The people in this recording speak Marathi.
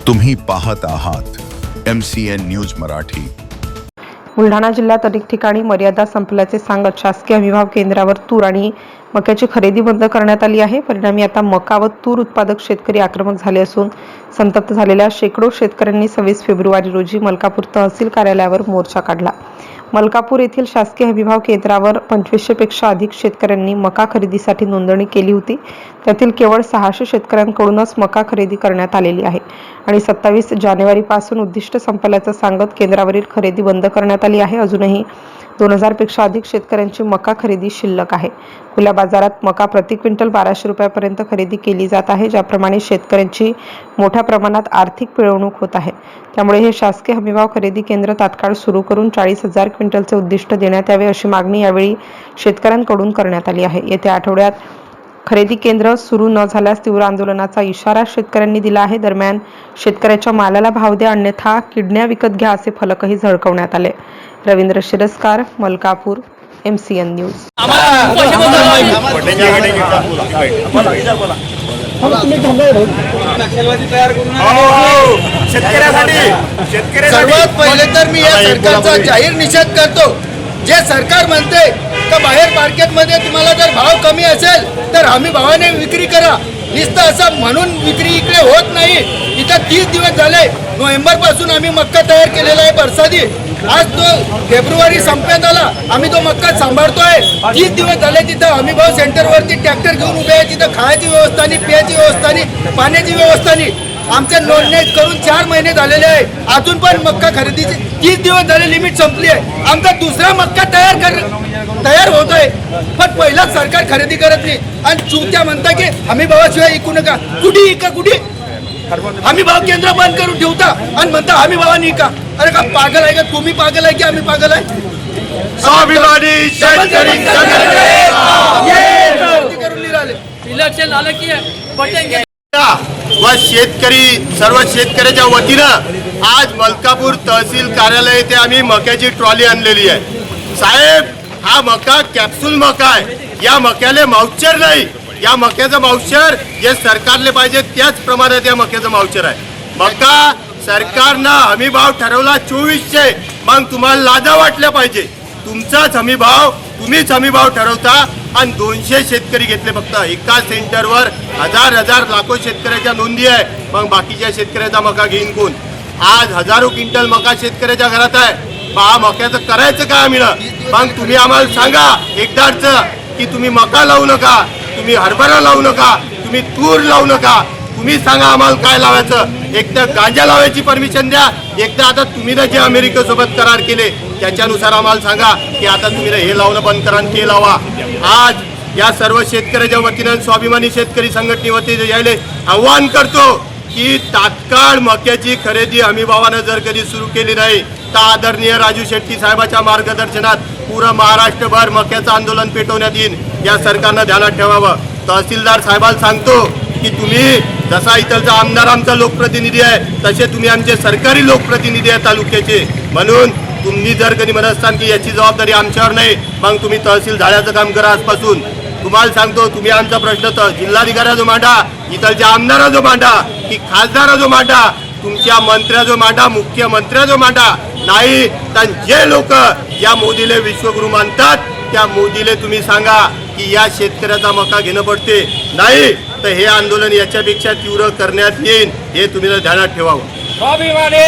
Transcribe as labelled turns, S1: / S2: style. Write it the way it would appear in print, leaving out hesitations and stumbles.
S1: तुम्ही पाहत आहात MCN न्यूज मराठी।
S2: बुलढाणा जिल्ह्यात अनेक ठिकाणी मर्यादा संपल्याचे सांगत शासकीय हमीभाव केंद्रावर तूर आणि मक्याची खरेदी बंद करण्यात आली आहे। परिणामी आता मका व तूर उत्पादक शेतकरी आक्रमक झाले असून संतप्त झालेल्या शेकडो शेतकऱ्यांनी 26 फेब्रुवारी रोजी मलकापूर तहसील कार्यालयावर मोर्चा काढला। मलकापूर येथील शासकीय हमीभाव केंद्रावर 2500 पेक्षा अधिक शेतकऱ्यांनी मका खरेदीसाठी नोंदणी केली होती। त्यातील केवळ 600 शेतकऱ्यांकडूनच मका खरेदी करण्यात आलेली आहे आणि 27 जानेवारीपासून उद्दिष्ट संपल्याचं सांगत केंद्रावरील खरेदी बंद करण्यात आली आहे। अजूनही 2000 पेक्षा अधिक शेतकऱ्यांची मका खरेदी शिल्लक आहे। खुल्या बाजारात मका प्रति क्विंटल 1200 रुपयांपर्यंत खरेदी केली जात आहे। ज्याप्रमाणे शेतकऱ्यांची मोठ्या प्रमाणात आर्थिक पिळवणूक होत आहे, त्यामुळे हे शासकीय हमीभाव खरेदी केंद्र तात्काळ सुरू करून 40,000 क्विंटलचे उद्दिष्ट देण्यात यावे अशी मागणी यावेळी शेतकऱ्यांकडून करण्यात आली आहे। येत्या आठवड्यात खरेदी केंद्र सुरू न झाल्यास तीव्र आंदोलनाचा इशारा शेतकऱ्यांनी दिला आहे। दरम्यान शेतकऱ्याच्या मालाला भाव द्या अन्यथा किडण्या विकत घ्या असे फलकही झळकवण्यात आले। Ravindra Shiraskar, Malkapur, MCN news.
S3: सर्वात पहिले तर मी या सरकारचा जाहीर निषेध करतो। जे सरकार म्हणते तर बाहेर मार्केटमध्ये तुम्हाला जर भाव कमी असेल तर हमी भावाने विक्री करा, नुसतं असं म्हणून विक्री इकडे होत नाही। इथं 30 दिवस झाले, नोव्हेंबर पासून आम्ही मक्का तयार केलेला आहे बरसाती। आज तो फेब्रुवारी संपण्यात आला, आम्ही तो मक्का सांभाळतोय। 30 दिवस झाले तिथं हमी भाव सेंटरवरती ट्रॅक्टर घेऊन उभे आहे, तिथं खायची व्यवस्था नाही, पियाची व्यवस्था नाही, पाण्याची व्यवस्था नाही। आमच्या नोंदणी करून 4 महिने झालेले आहे, अजून पण मक्का खरेदीची 30 दिवस झाले, लिमिट संपली आहे। आमचा दुसरा मक्का तयार होतोय, पण पहिलाच सरकार खरेदी करत नाही आणि चुत्या म्हणता की हमी भावाशिवाय इकू नका। कुठे हमी भाव केंद्र बंद करून ठेवता आणि म्हणता हमी भावाने इका। अरे का पागल आहे का तुम्ही? पागल आहे की आम्ही पागल आहे?
S4: स्वाभिमानी शेतकरी
S3: करून निघाले
S5: इलेक्शन आलं की बटेंगे
S4: व शेतकरी सर्व शेतकऱ्याच्या वतीनं आज मलकापूर तहसील कार्यालय येथे आम्ही मक्याची ट्रॉली आणलेली आहे। साहेब, हा मका कॅप्सूल मका आहे, या मक्याले माउचर नाही। या मक्याचं माउचर जे सरकारले पाहिजे त्याच प्रमाणात या मक्याचं माउचर आहे। मका सरकारनं हमी भाव ठरवला 2400, मग तुम्हाला लाजा वाटल्या पाहिजे। तुमचाच हमी भाव तुम्हीच हमी भाव ठरवता आणि 200 शेतकरी घेतले फक्त। एका सेंटरवर हजार लाखो शेतकऱ्याच्या नोंदी आहे, मग बाकीच्या शेतकऱ्याचा मका घेईन कोण? आज हजारो क्विंटल मका शेतकऱ्याच्या घरात आहे। पहा मक्याचं करायचं काय आम्ही? मग तुम्ही आम्हाला सांगा एकदाच की तुम्ही मका लावू नका, तुम्ही हरभरा लावू नका, तुम्ही तूर लावू नका। तुम्ही सांगा आम्हाला काय लावायचं। एक तर गांजा लावायची परमिशन द्या, एकदा आता तुम्ही ना जे अमेरिकेसोबत करार केले त्याच्यानुसार आम्हाला सांगा की आता तुम्ही हे लावणं बंद करा आणि ते लावा। आज या सर्व शेतकऱ्याच्या वतीनं स्वाभिमानी शेतकरी संघटनेवतीने यायले आव्हान करतो की तात्काळ मक्याची खरेदी हमी भावानं जर कधी सुरू केली नाही तर आदरणीय राजू शेट्टी साहेबांच्या मार्गदर्शनात पूर्ण महाराष्ट्रभर मक्याचं आंदोलन पेटवण्यात येईल, या सरकारनं ध्यानात ठेवावं। तहसीलदार साहेबांना सांगतो की तुम्ही जसा इथलचा आमदार आमचा लोकप्रतिनिधी आहे तसे तुम्ही आमचे सरकारी लोकप्रतिनिधी आहे तालुक्याचे, म्हणून तुम्ही जर कधी म्हणत असताल की याची जबाबदारी आमच्यावर नाही, मग तुम्ही तहसील झाल्याचं काम करा आजपासून। तुम्हाला सांगतो तुम्ही आमचा प्रश्न तर जिल्हाधिकाऱ्या जो मांडा, इथलच्या आमदारा जो मांडा की खासदारा जो मांडा, तुमच्या मंत्र्या जो मांडा, मुख्यमंत्र्या जो मांडा, नाही तर जे लोक या मोदीले विश्वगुरु मानतात त्या मोदीले तुम्ही सांगा की या शेतकऱ्याचा मका घेणं पडते, नाही तर हे आंदोलन याच्यापेक्षा तीव्र करण्यात येईल, हे तुम्ही ध्यानात ठेवावं।
S5: स्वाभिमानी